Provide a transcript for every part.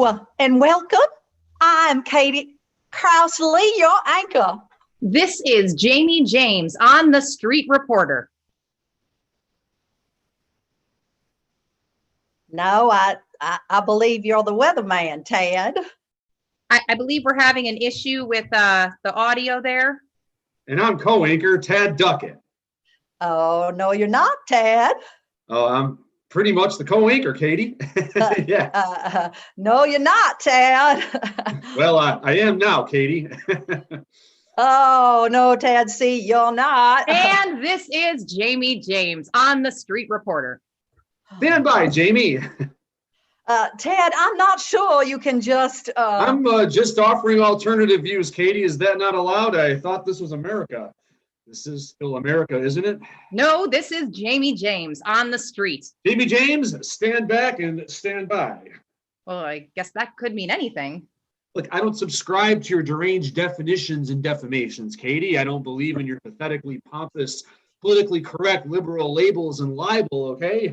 Hello and welcome. I'm Katie Krause-Lee, your anchor. This is Jamie James on the Street Reporter. No, I believe you're the weatherman, Tad. I believe we're having an issue with the audio there. And I'm co-anchor Tad Duckett. Oh, no, you're not, Tad. Oh, I'm pretty much the co-anchor, Katie. Yeah. No, you're not, Tad. Well, I am now, Katie. Oh, no, Tad, see, you're not. And this is Jamie James on the Street Reporter. Stand by, Jamie. Tad, I'm not sure you can just... I'm just offering alternative views, Katie. Is that not allowed? I thought this was America. This is still America, isn't it? No, this is Jamie James on the street. Jamie James, stand back and stand by. Well, I guess that could mean anything. Look, I don't subscribe to your deranged definitions and defamations, Katie. I don't believe in your pathetically pompous, politically correct liberal labels and libel, okay?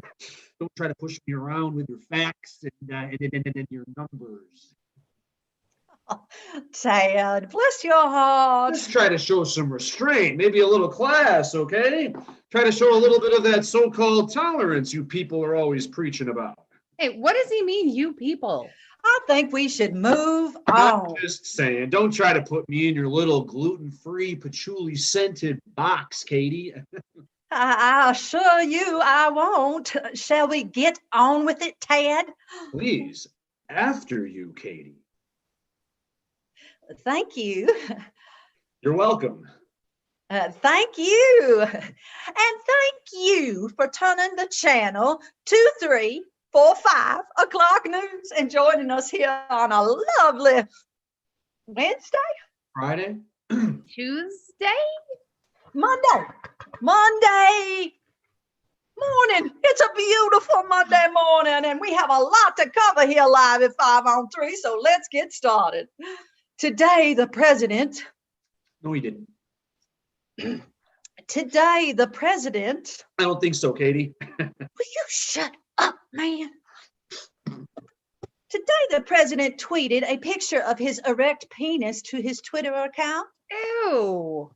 Don't try to push me around with your facts and your numbers. Tad, bless your heart. Let's try to show some restraint, maybe a little class, okay? Try to show a little bit of that so-called tolerance you people are always preaching about. Hey, what does he mean, you people? I think we should move I'm on. just saying, don't try to put me in your little gluten-free, patchouli-scented box, Katie. I assure you I won't. Shall we get on with it, Tad? Please, after you, Katie. Thank you. You're welcome. Thank you. And thank you for turning the channel 2345 o'clock news and joining us here on a lovely Wednesday? Friday? Tuesday? Monday morning. It's a beautiful Monday morning, and we have a lot to cover here live at 5 on 3, so let's get started. Today, the president... No, he didn't. Today, the president... I don't think so, Katie. Will you shut up, man? Today, the president tweeted a picture of his erect penis to his Twitter account. Ew.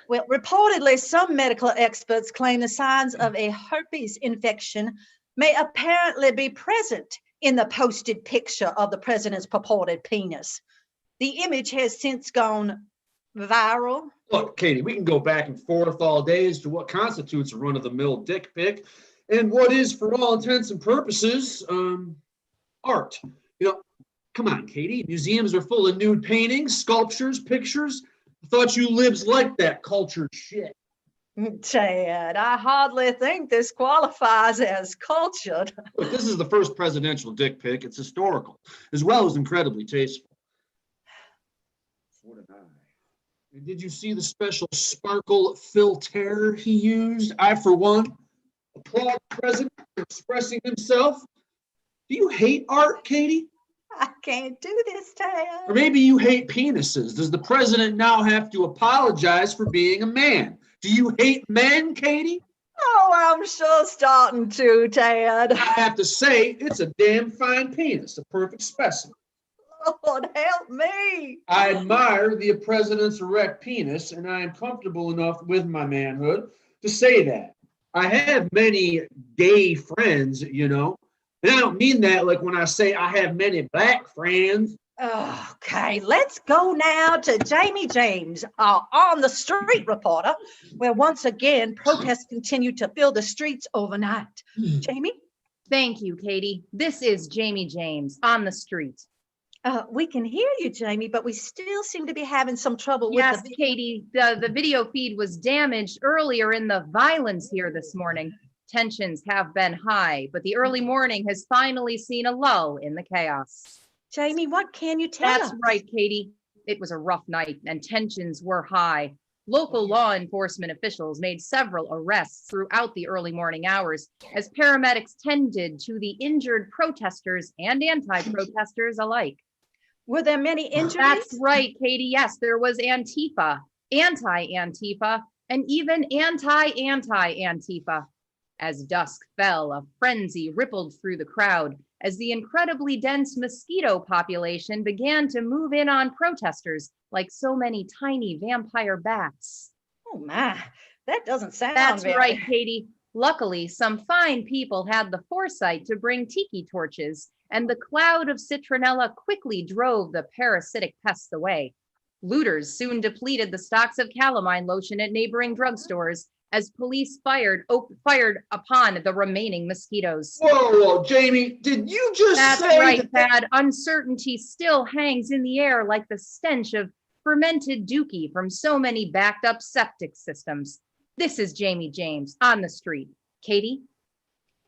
Well, reportedly, some medical experts claim the signs of a herpes infection may apparently be present in the posted picture of the president's purported penis. The image has since gone viral. Look, Katie, we can go back and forth all day as to what constitutes a run-of-the-mill dick pic and what is, for all intents and purposes, art. You know, come on, Katie. Museums are full of nude paintings, sculptures, pictures. I thought you libs liked that cultured shit. Tad, I hardly think this qualifies as cultured. Look, this is the first presidential dick pic. It's historical, as well as incredibly tasteful. So did I. And did you see the special sparkle filter he used? I, for one, applaud the president for expressing himself. Do you hate art, Katie? I can't do this, Tad. Or maybe you hate penises. Does the president now have to apologize for being a man? Do you hate men, Katie? Oh, I'm sure starting to, Tad. I have to say, it's a damn fine penis, a perfect specimen. Lord, help me. I admire the president's erect penis, and I am comfortable enough with my manhood to say that. I have many gay friends, you know, and I don't mean that like when I say I have many black friends. Okay, let's go now to Jamie James on the Street Reporter, where once again protests continue to fill the streets overnight. Jamie? Thank you, Katie. This is Jamie James on the street. We can hear you, Jamie, but we still seem to be having some trouble with Yes, Katie, the video feed was damaged earlier in the violence here this morning. Tensions have been high, but the early morning has finally seen a lull in the chaos. Jamie, what can you tell us? That's right, Katie. It was a rough night and tensions were high. Local law enforcement officials made several arrests throughout the early morning hours as paramedics tended to the injured protesters and anti-protesters alike. Were there many injuries? That's right, Katie. Yes, there was Antifa, anti-Antifa, and even anti-Antifa. As dusk fell, a frenzy rippled through the crowd as the incredibly dense mosquito population began to move in on protesters like so many tiny vampire bats. Oh my, that doesn't sound That's very... right, Katie. Luckily, some fine people had the foresight to bring tiki torches, and the cloud of citronella quickly drove the parasitic pests away. Looters soon depleted the stocks of calamine lotion at neighboring drugstores as police fired upon the remaining mosquitoes. Whoa, Jamie, did you just That's say right, Thad. Uncertainty still hangs in the air like the stench of fermented dookie from so many backed up septic systems. This is Jamie James on the street. Katie?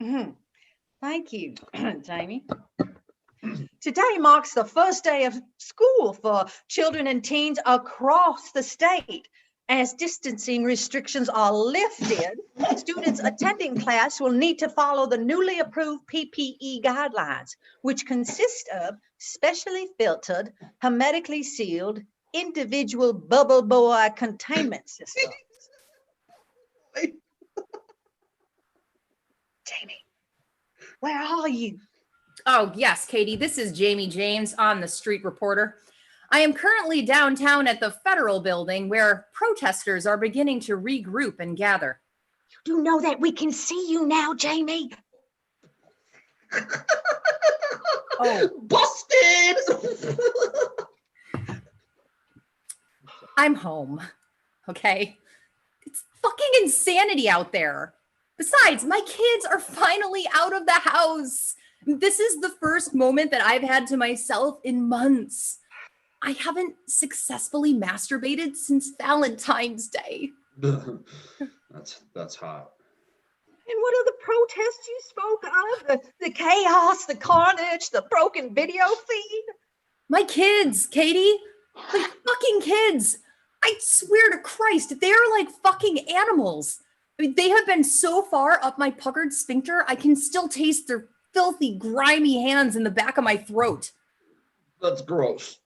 Thank you, Jamie. Today marks the first day of school for children and teens across the state. As distancing restrictions are lifted, students attending class will need to follow the newly approved PPE guidelines, which consist of specially filtered, hermetically sealed, individual bubble boy containment systems. Jamie, where are you? Oh, yes, Katie. This is Jamie James on the street reporter. I am currently downtown at the Federal Building where protesters are beginning to regroup and gather. You know that we can see you now, Jamie. Oh, busted! I'm home, okay? It's fucking insanity out there. Besides, my kids are finally out of the house. This is the first moment that I've had to myself in months. I haven't successfully masturbated since Valentine's Day. That's hot. And what are the protests you spoke of? The chaos, the carnage, the broken video feed? My kids, Katie. My fucking kids. I swear to Christ, they're like fucking animals. I mean, they have been so far up my puckered sphincter, I can still taste their filthy, grimy hands in the back of my throat. That's gross.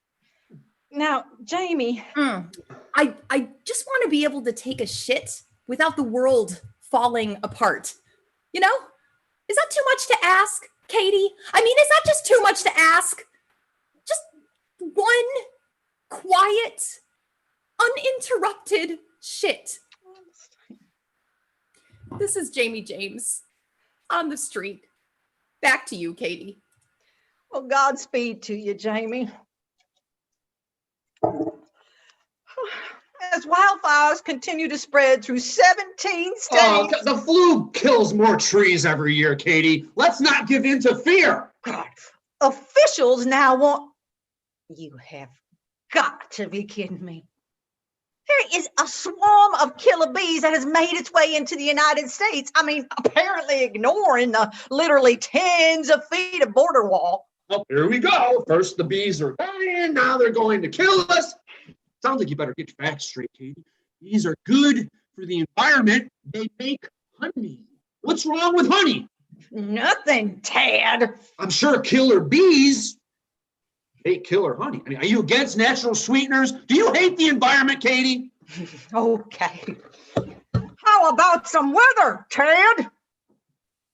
Now, Jamie. I just want to be able to take a shit without the world falling apart. You know? Is that too much to ask, Katie? I mean, is that just too much to ask? Just one quiet, uninterrupted shit. This is Jamie James on the street. Back to you, Katie. Well, Godspeed to you, Jamie. As wildfires continue to spread through 17 states. Oh, the flu kills more trees every year, Katie. Let's not give in to fear. God, officials now want... You have got to be kidding me. There is a swarm of killer bees that has made its way into the United States. I mean, apparently ignoring the literally tens of feet of border wall. Well, here we go. First the bees are dying, now they're going to kill us. Sounds like you better get your facts straight, Katie. Bees are good for the environment. They make honey. What's wrong with honey? Nothing, Tad. I'm sure killer bees hate killer honey. I mean, are you against natural sweeteners? Do you hate the environment, Katie? Okay. How about some weather, Tad?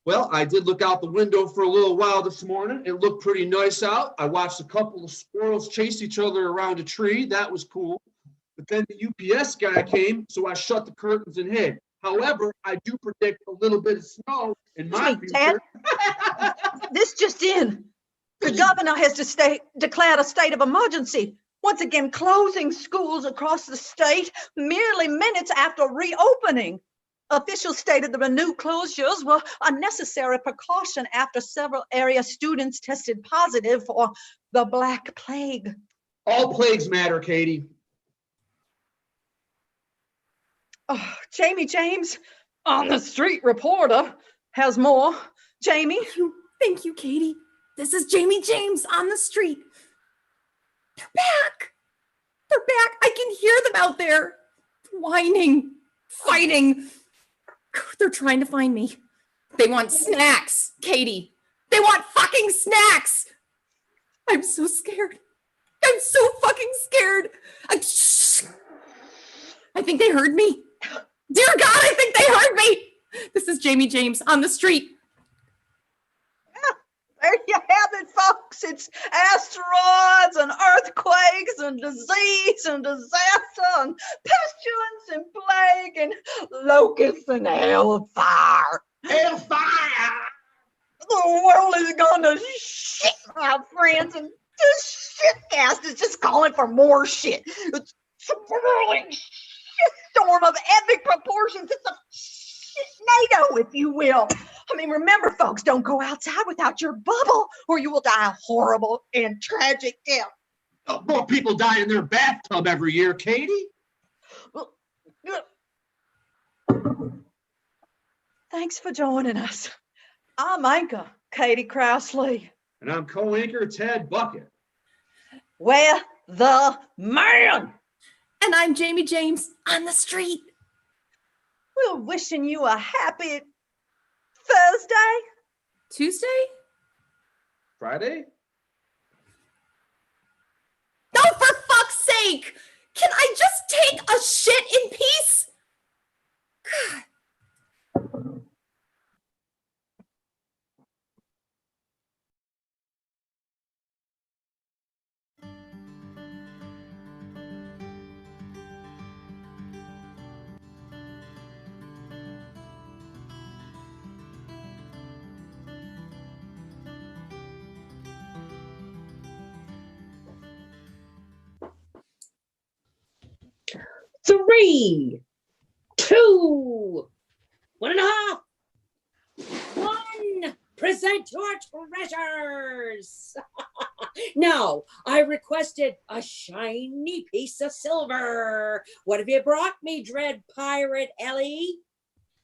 Well, I did look out the window for a little while this morning. It looked pretty nice out. I watched a couple of squirrels chase each other around a tree. That was cool. But then the UPS guy came, so I shut the curtains and hid. However, I do predict a little bit of snow in my future. This just in. The governor has declared a state of emergency, once again closing schools across the state merely minutes after reopening. Officials stated the renewed closures were a necessary precaution after several area students tested positive for the Black Plague. All plagues matter, Katie. Oh, Jamie James on the street reporter has more. Jamie? Thank you, Katie. This is Jamie James on the street. They're back. They're back. I can hear them out there whining, fighting. They're trying to find me. They want snacks, Katie. They want fucking snacks. I'm so scared. I'm so fucking scared. I think they heard me. Dear God, I think they heard me. This is Jamie James on the street. There you have it, folks. It's asteroids and earthquakes and disease and disaster and pestilence and plague and locusts and hellfire. Hellfire! The world is going to shit, my friends, and this shitcast is just calling for more shit. It's a swirling shitstorm of epic proportions. It's a shit-nado, if you will. I mean, remember, folks, don't go outside without your bubble, or you will die a horrible and tragic death. Oh, more people die in their bathtub every year, Katie. Well, thanks for joining us. I'm anchor Katie Krause-Lee. And I'm co-anchor Ted Bucket. We're the man. And I'm Jamie James on the street. We're wishing you a happy Thursday. Tuesday? Friday? No, for fuck's sake! Can I just take a shit in peace? God. Three, two, 1.5. One, present your treasures. Now, I requested a shiny piece of silver. What have you brought me, Dread Pirate Ellie?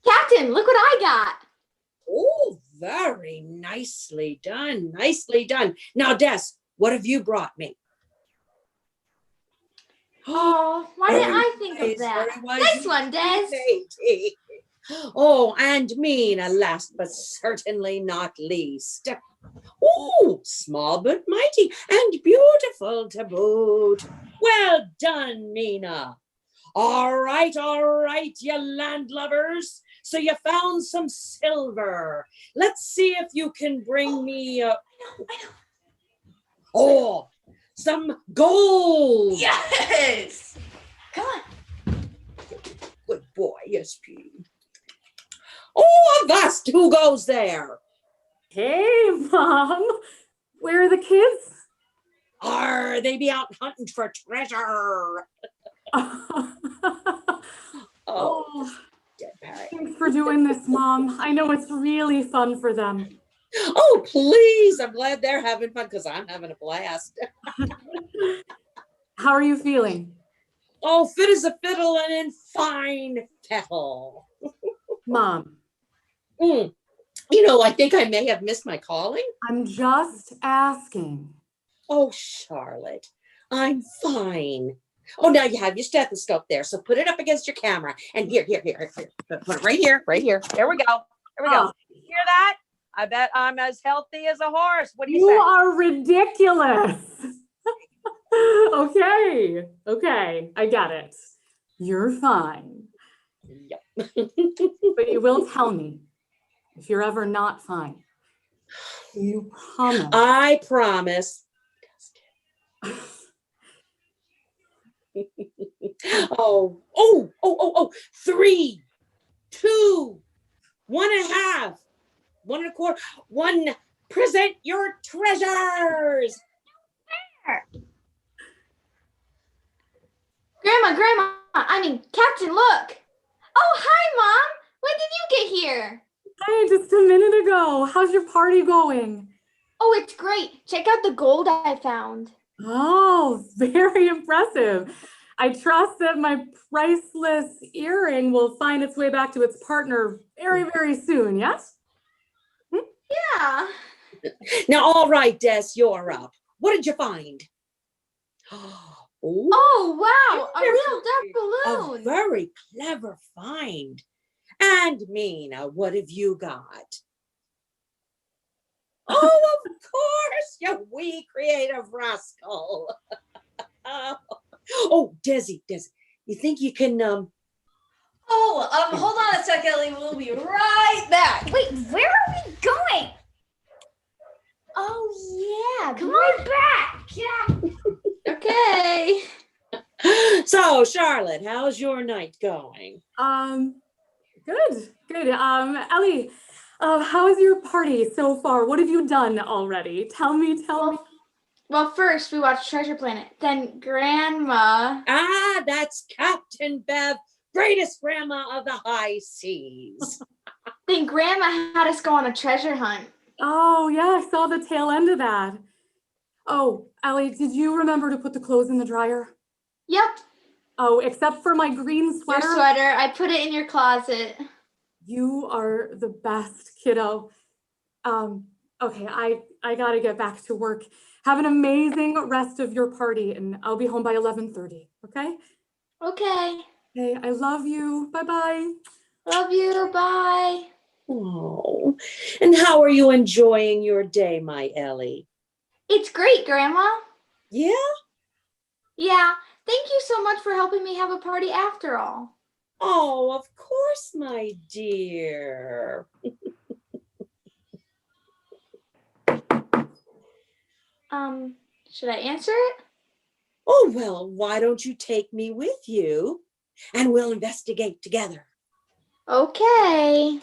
Captain, look what I got. Oh, very nicely done. Nicely done. Now, Des, what have you brought me? Oh, why didn't I think of that? Next one, Des. Lady. Oh, and Mina, last but certainly not least. Oh, small but mighty and beautiful to boot. Well done, Mina. All right, you landlubbers. So you found some silver. Let's see if you can bring me I know. Oh, some gold. Yes. Come on. Good boy, yes, Pete. Oh, Avast, who goes there? Hey, Mom. Where are the kids? Are they be out hunting for treasure? Oh, Dead parrot. thanks for doing this, Mom. I know it's really fun for them. Oh, please. I'm glad they're having fun because I'm having a blast. How are you feeling? Oh, fit as a fiddle and in fine fettle. Mom, I think I may have missed my calling. I'm just asking. Oh, Charlotte, I'm fine. Oh, now you have your stethoscope there, so put it up against your camera. And here. Put it right here. There we go. Oh. You hear that? I bet I'm as healthy as a horse. What do you You say? are ridiculous. Okay, I get it. You're fine. Yep. But you will tell me if you're ever not fine. You promise. I promise. Oh, 3, 2, 1.5, 1.25, 1. Present your treasures. Captain, look. Oh, hi, Mom. When did you get here? Hey, just a minute ago. How's your party going? Oh, it's great. Check out the gold I found. Oh, very impressive. I trust that my priceless earring will find its way back to its partner very, very soon, yes? Yeah. Now, all right, Des, you're up. What did you find? Oh, wow. A real duck balloon. A very clever find. And Mina, what have you got? Oh, of course, you wee creative rascal. Oh, Desi, you think you can Oh, hold on a sec, Ellie. We'll be right back. Wait, where are we going? Oh, yeah. Come right back. Yeah. Okay. So, Charlotte, how's your night going? Good. Ellie, how is your party so far? What have you done already? Tell me. Well, first we watched Treasure Planet. Then Grandma. Ah, that's Captain Bev, greatest grandma of the high seas. Then Grandma had us go on a treasure hunt. Oh, yeah, I saw the tail end of that. Oh, Ellie, did you remember to put the clothes in the dryer? Yep. Oh, except for my green sweater. Your sweater. I put it in your closet. You are the best, kiddo. Okay, I gotta get back to work. Have an amazing rest of your party, and I'll be home by 11:30, okay? Okay. Okay, I love you. Bye-bye. Love you. Bye. Oh, and how are you enjoying your day, my Ellie? It's great, Grandma. Yeah? Yeah. Thank you so much for helping me have a party after all. Oh, of course, my dear. Should I answer it? Oh, well, why don't you take me with you and we'll investigate together? Okay.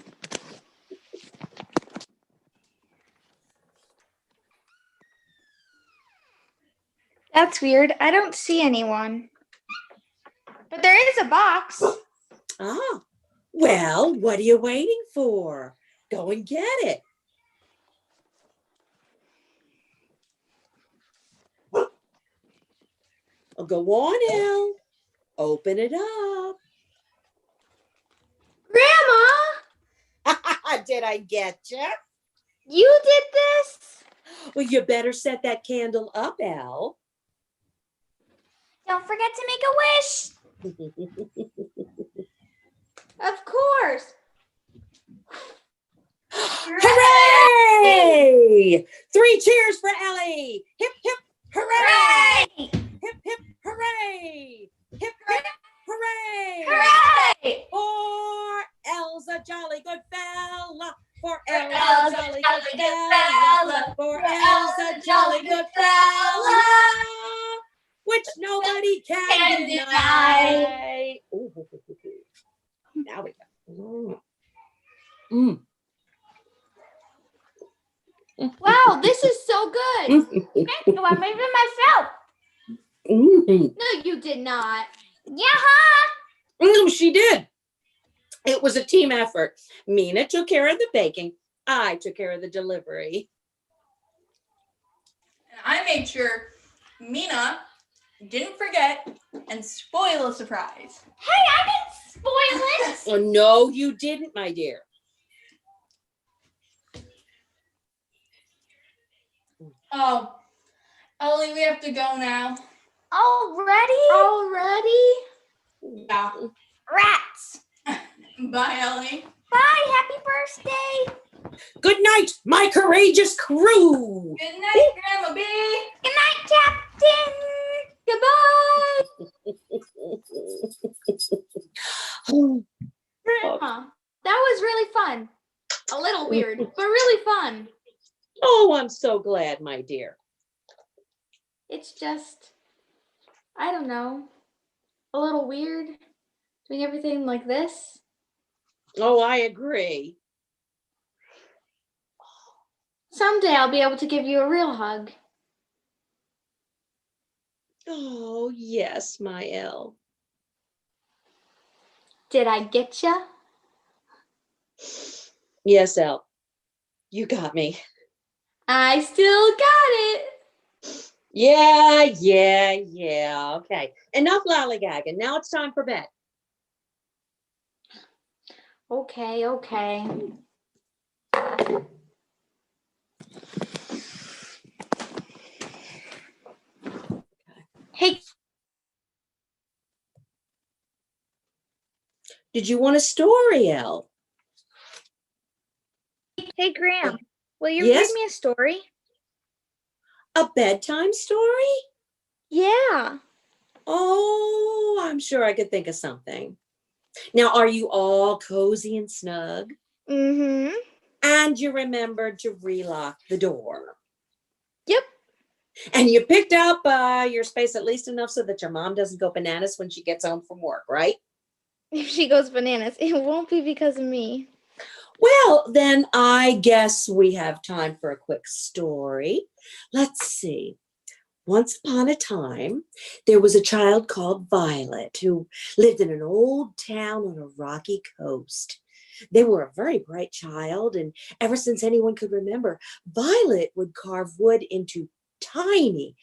That's weird. I don't see anyone. But there is a box. Ah, well, what are you waiting for? Go and get it. Oh, go on, Elle. Open it up. Grandma! Did I get you? You did this? Well, you better set that candle up, Elle. Don't forget to make a wish. Of course. Hooray! 3 cheers for Ellie. Hip, hip, hooray! Hooray! Hip, hip, hooray! Hip, hip, hooray! Hooray! For Elle's a jolly good fella. For Elle's Elle's a a jolly jolly good good fella. fella. For For Elle's a jolly good fella. Which nobody can Can deny. Ooh. Now we go. Wow, this is so good. Oh, I made it myself. No, you did not. Yeah. She did. It was a team effort. Mina took care of the baking. I took care of the delivery. And I made sure Mina didn't forget and spoil a surprise. Hey, I didn't spoil it. Oh, no, you didn't, my dear. Oh, Ellie, we have to go now. Already? Yeah. Rats. Bye, Ellie. Bye. Happy birthday. Good night, my courageous crew. Good night, Grandma B. Good night, Captain. Goodbye. Grandma, that was really fun. A little weird, but really fun. Oh, I'm so glad, my dear. It's just, I don't know, a little weird doing everything like this. Oh, I agree. Someday I'll be able to give you a real hug. Oh, yes, my Elle. Did I get ya? Yes, Elle. You got me. I still got it. Yeah. Okay. Enough lollygagging. Now it's time for bed. Okay. Hey, Did you want a story, Elle? hey, Graham, will you Yes? read me a story? A bedtime story? Yeah. Oh, I'm sure I could think of something. Now, are you all cozy and snug? Mm-hmm. And you remembered to relock the door. Yep. And you picked up your space at least enough so that your mom doesn't go bananas when she gets home from work, right? If she goes bananas, it won't be because of me. Well, then I guess we have time for a quick story. Let's see. Once upon a time, there was a child called Violet who lived in an old town on a rocky coast. They were a very bright child, and ever since anyone could remember, Violet would carve wood into tiny,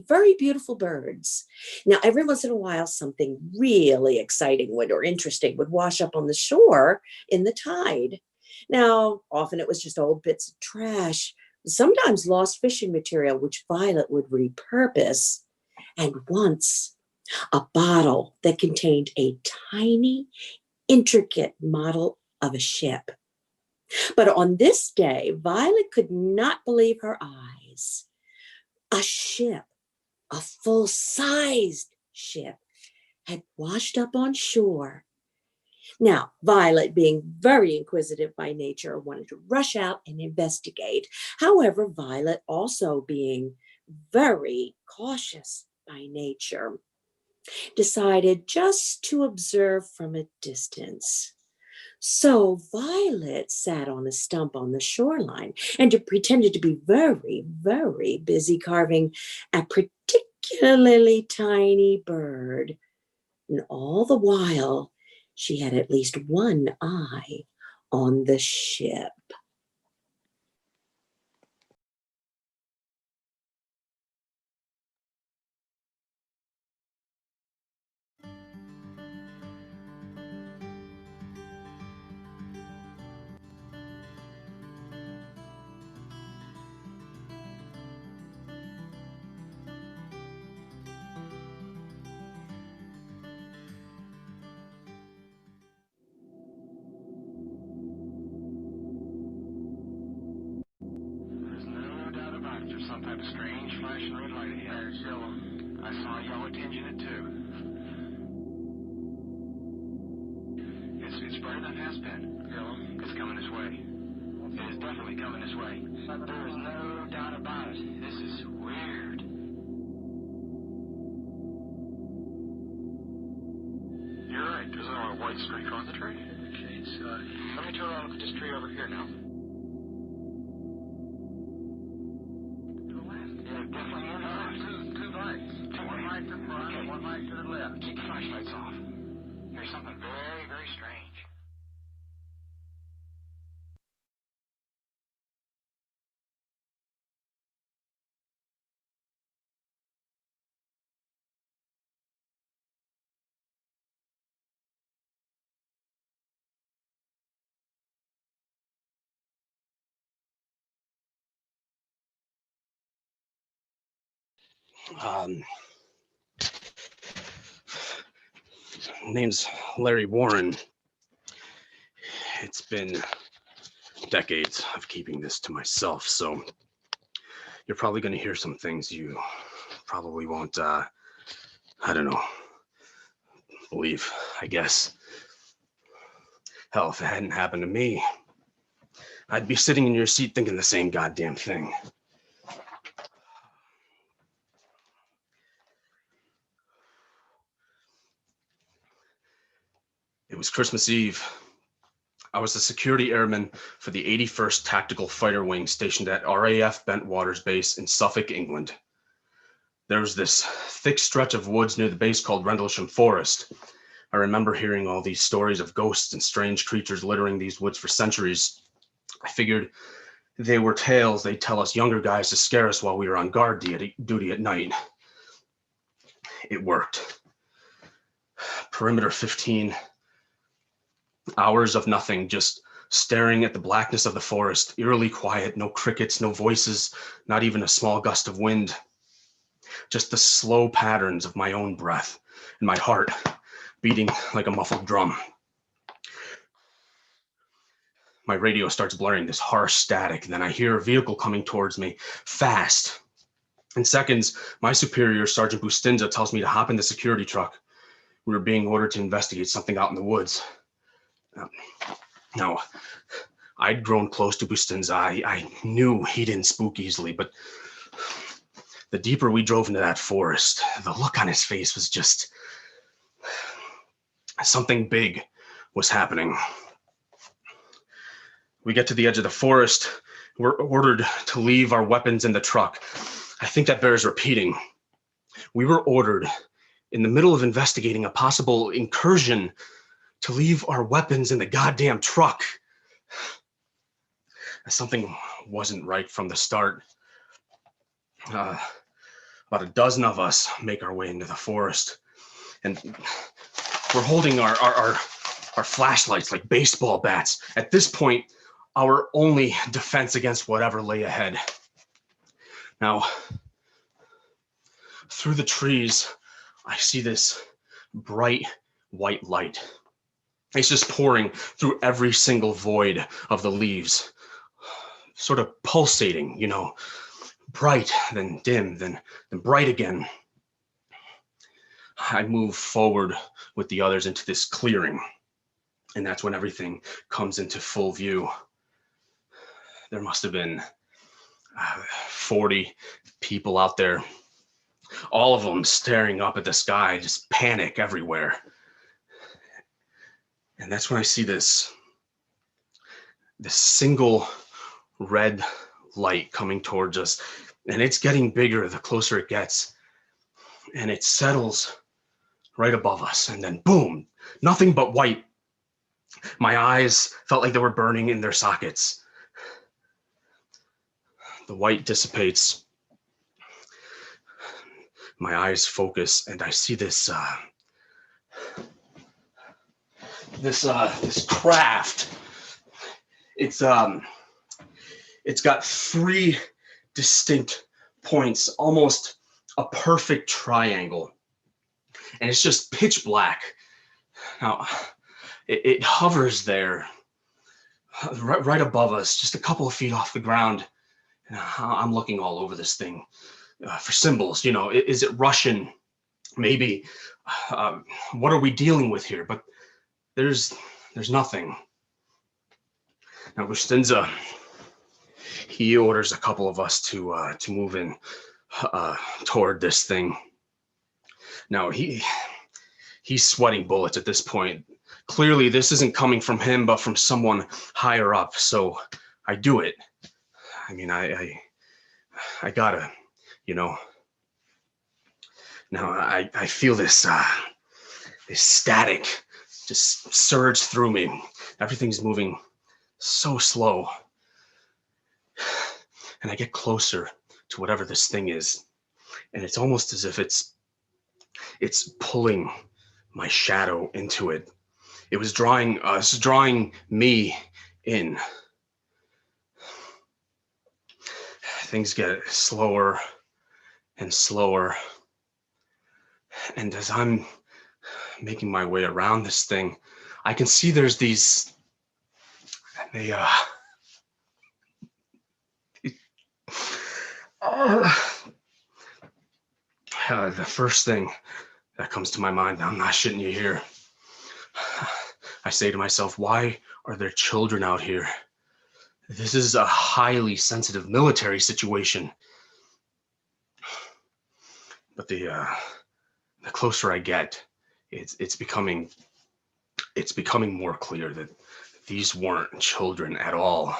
very beautiful birds. Now, every once in a while, something really exciting or interesting would wash up on the shore in the tide. Now, often it was just old bits of trash, sometimes lost fishing material, which Violet would repurpose. And once, a bottle that contained a tiny, intricate model of a ship. But on this day, Violet could not believe her eyes. A ship, a full-sized ship, had washed up on shore. Now, Violet, being very inquisitive by nature, wanted to rush out and investigate. However, Violet, also being very cautious by nature, decided just to observe from a distance. So Violet sat on a stump on the shoreline and pretended to be very, very busy carving a particularly tiny bird. And all the while, she had at least one eye on the ship. There's some type of strange flashing red light ahead. It's yellow. I saw a yellow tinge in it too. It's brighter than it has been. Yellow. It's coming this way. It is definitely coming this way. There is no doubt about it. This is weird. You're right. There's a white streak on the tree. Okay, so let me turn around and look at this tree over here now. Definitely two lights. One light to the front and one light to the left. Keep the flashlights off. There's something very, very strange. Name's Larry Warren. It's been decades of keeping this to myself, so you're probably going to hear some things you probably won't, I don't know, believe, I guess. Hell, if it hadn't happened to me, I'd be sitting in your seat thinking the same goddamn thing. It was Christmas Eve. I was a security airman for the 81st Tactical Fighter Wing stationed at RAF Bentwaters Base in Suffolk, England. There was this thick stretch of woods near the base called Rendlesham Forest. I remember hearing all these stories of ghosts and strange creatures littering these woods for centuries. I figured they were tales they'd tell us younger guys to scare us while we were on guard duty at night. It worked. Perimeter 15. Hours of nothing, just staring at the blackness of the forest, eerily quiet, no crickets, no voices, not even a small gust of wind. Just the slow patterns of my own breath and my heart beating like a muffled drum. My radio starts blaring this harsh static, and then I hear a vehicle coming towards me, fast. In seconds, my superior, Sergeant Bustinza, tells me to hop in the security truck. we were being ordered to investigate something out in the woods. Now, I'd grown close to Bustinza. I knew he didn't spook easily, but the deeper we drove into that forest, the look on his face was just something big was happening. We get to the edge of the forest. We're ordered to leave our weapons in the truck. I think that bears repeating. We were ordered in the middle of investigating a possible incursion to leave our weapons in the goddamn truck. Something wasn't right from the start. About a dozen of us make our way into the forest, and we're holding our flashlights like baseball bats. At this point, our only defense against whatever lay ahead. Now, through the trees, I see this bright white light. It's just pouring through every single void of the leaves, sort of pulsating, you know, bright, then dim, then bright again. I move forward with the others into this clearing, and that's when everything comes into full view. There must have been 40 people out there, all of them staring up at the sky, just panic everywhere. And that's when I see this single red light coming towards us, and it's getting bigger the closer it gets, and it settles right above us, and then boom, nothing but white. My eyes felt like they were burning in their sockets. The white dissipates. My eyes focus, and I see this craft. It's got 3 distinct points, almost a perfect triangle, and it's just pitch black. Now, it hovers there, right above us, just a couple of feet off the ground. And I'm looking all over this thing for symbols. You know, is it Russian? Maybe. What are we dealing with here? But there's nothing. Now, Bustinza, he orders a couple of us to move in toward this thing. Now, he's sweating bullets at this point. Clearly, this isn't coming from him, but from someone higher up. So I do it. I mean, I gotta, you know. Now I feel this static just surge through me. Everything's moving so slow. And I get closer to whatever this thing is. And it's almost as if it's pulling my shadow into it. It was drawing me in. Things get slower and slower. And as I'm making my way around this thing, I can see there's these, the first thing that comes to my mind, I'm not shitting you here. I say to myself, why are there children out here? This is a highly sensitive military situation. But the closer I get, it's becoming more clear that these weren't children at all.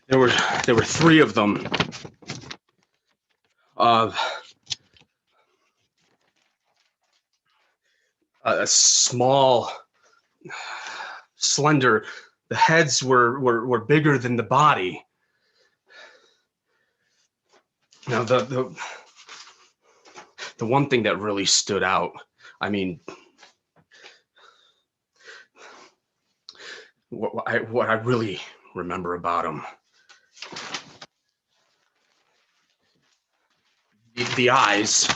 There were 3 of them. A small, slender. The heads were bigger than the body. Now the one thing that really stood out, I mean, what I really remember about him, the eyes.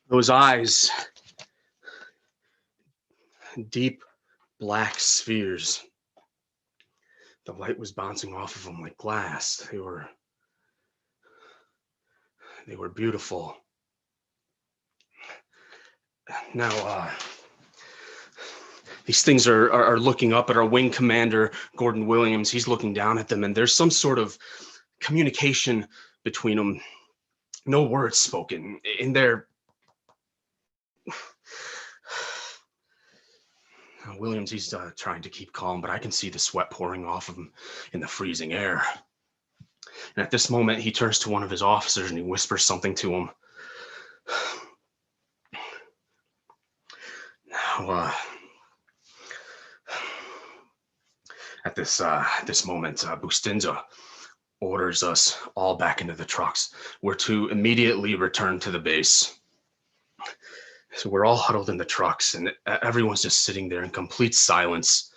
Those eyes, deep black spheres. The light was bouncing off of them like glass. They were They were beautiful. Now, these things are looking up at our wing commander, Gordon Williams. He's looking down at them, and there's some sort of communication between them. No words spoken. In their Williams, he's trying to keep calm, but I can see the sweat pouring off of him in the freezing air. And at this moment, he turns to one of his officers and he whispers something to him. Now, at this moment, Bustinza orders us all back into the trucks. We're to immediately return to the base. So we're all huddled in the trucks and everyone's just sitting there in complete silence.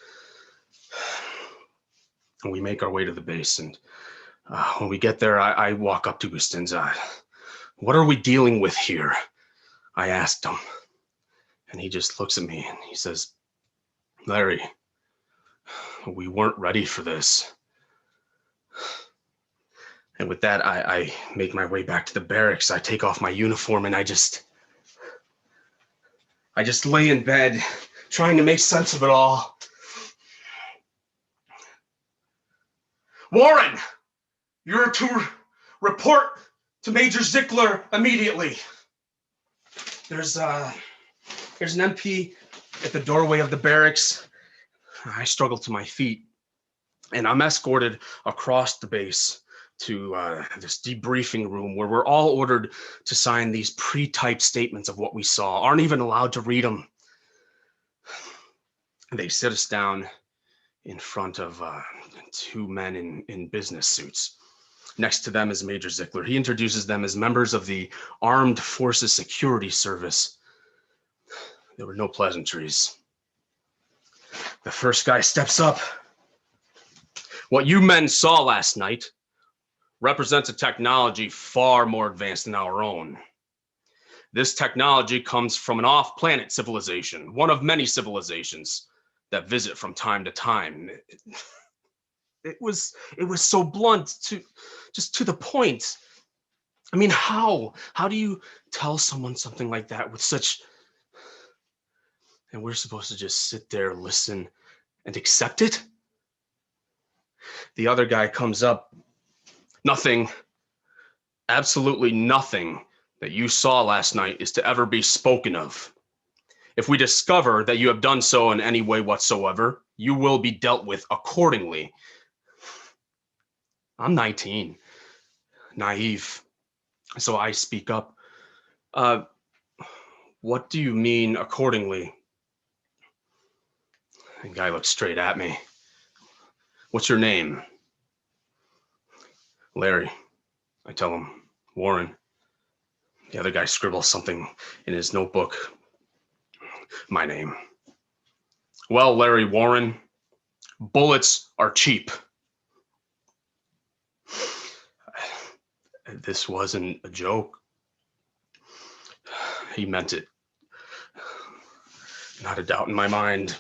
And we make our way to the base, and when we get there, I walk up to Bustinza. What are we dealing with here? I asked him. And he just looks at me and he says, Larry, we weren't ready for this. And with that, I make my way back to the barracks. I take off my uniform and I just lay in bed, trying to make sense of it all. Warren, you're to report to Major Zickler immediately. There's an MP at the doorway of the barracks. I struggle to my feet, and I'm escorted across the base to this debriefing room where we're all ordered to sign these pre-typed statements of what we saw, aren't even allowed to read them. They sit us down in front of two men in business suits. Next to them is Major Zickler. He introduces them as members of the Armed Forces Security Service. There were no pleasantries. The first guy steps up. What you men saw last night represents a technology far more advanced than our own. This technology comes from an off-planet civilization, one of many civilizations that visit from time to time. It was so blunt, to the point. I mean, how do you tell someone something like that with such, and we're supposed to just sit there, listen, and accept it? The other guy comes up. Nothing, absolutely nothing that you saw last night is to ever be spoken of. If we discover that you have done so in any way whatsoever, you will be dealt with accordingly. I'm 19, naive, so I speak up. What do you mean accordingly? The guy looks straight at me. What's your name? Larry. I tell him. Warren. The other guy scribbles something in his notebook. My name. Well, Larry Warren, bullets are cheap. This wasn't a joke. He meant it. Not a doubt in my mind.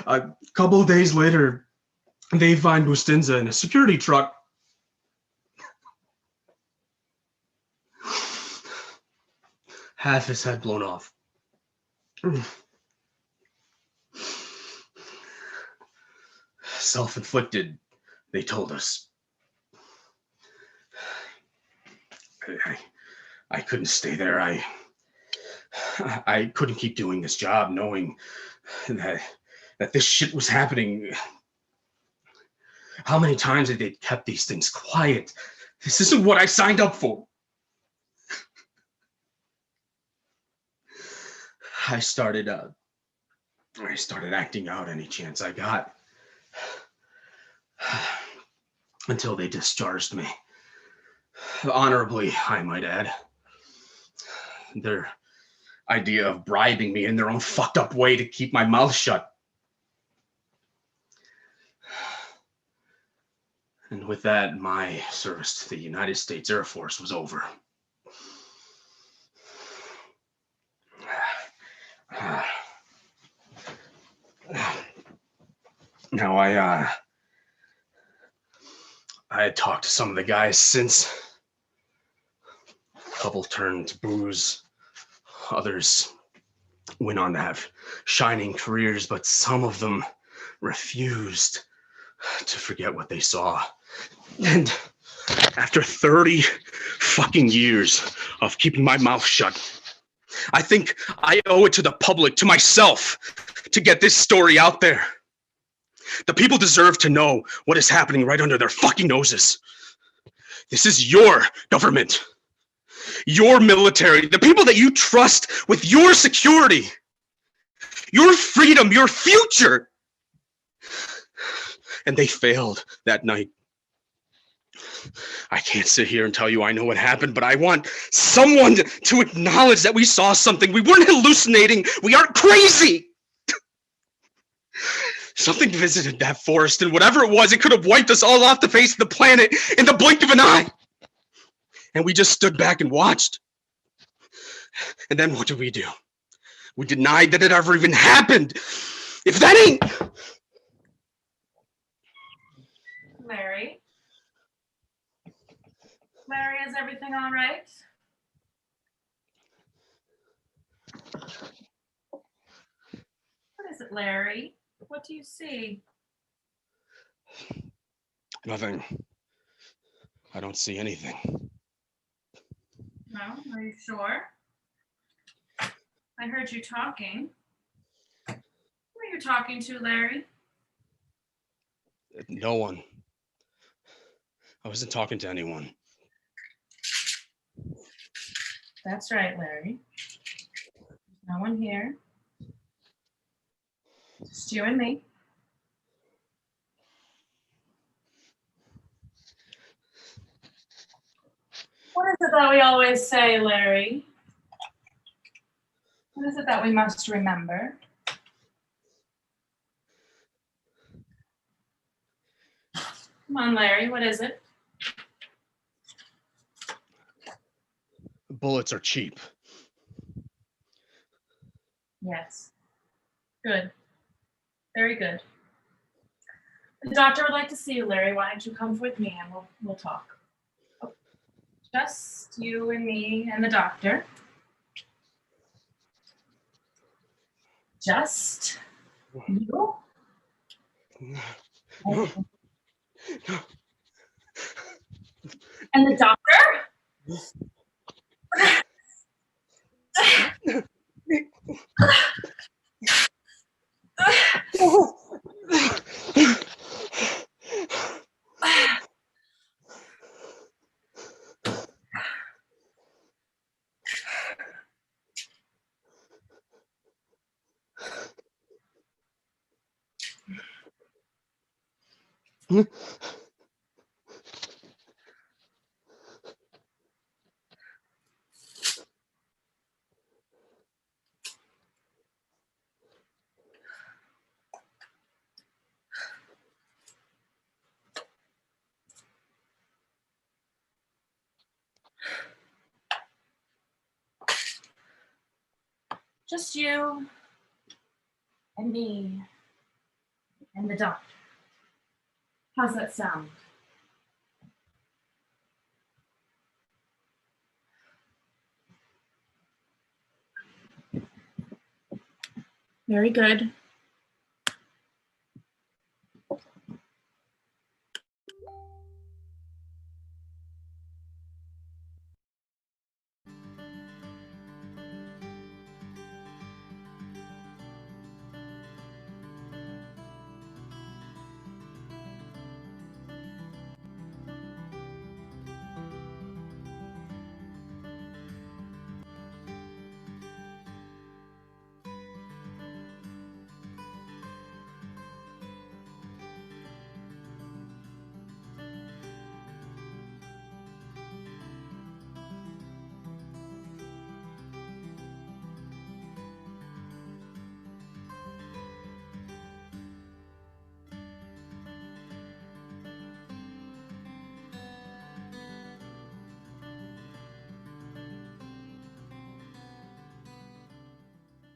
A couple of days later, they find Bustinza in a security truck. Half his head blown off. Self-inflicted, they told us. I couldn't stay there. I couldn't keep doing this job knowing that this shit was happening. How many times had they kept these things quiet? This isn't what I signed up for. I started acting out any chance I got until they discharged me. Honorably, I might add. Their idea of bribing me in their own fucked up way to keep my mouth shut. And with that, my service to the United States Air Force was over. Now I had talked to some of the guys since. A couple turned to booze. Others went on to have shining careers, but some of them refused to forget what they saw. And after 30 fucking years of keeping my mouth shut, I think I owe it to the public, to myself, to get this story out there. The people deserve to know what is happening right under their fucking noses. This is your government, your military, the people that you trust with your security, your freedom, your future. And they failed that night. I can't sit here and tell you I know what happened, but I want someone to acknowledge that we saw something. We weren't hallucinating. We aren't crazy. Something visited that forest, and whatever it was, it could have wiped us all off the face of the planet in the blink of an eye. And we just stood back and watched. And then what did we do? We denied that it ever even happened. If that ain't... Larry? Larry, is everything all right? What is it, Larry? What do you see? Nothing. I don't see anything. No? Are you sure? I heard you talking. Who are you talking to, Larry? No one. I wasn't talking to anyone. That's right, Larry. There's no one here. Just you and me. What is it that we always say, Larry? What is it that we must remember? Come on, Larry, what is it? Bullets are cheap. Yes. Good. Very good. The doctor would like to see you, Larry. Why don't you come with me and we'll talk. Oh, just you and me and the doctor. Just you. And the doctor? Just you and me and the doctor. How's that sound? Very good.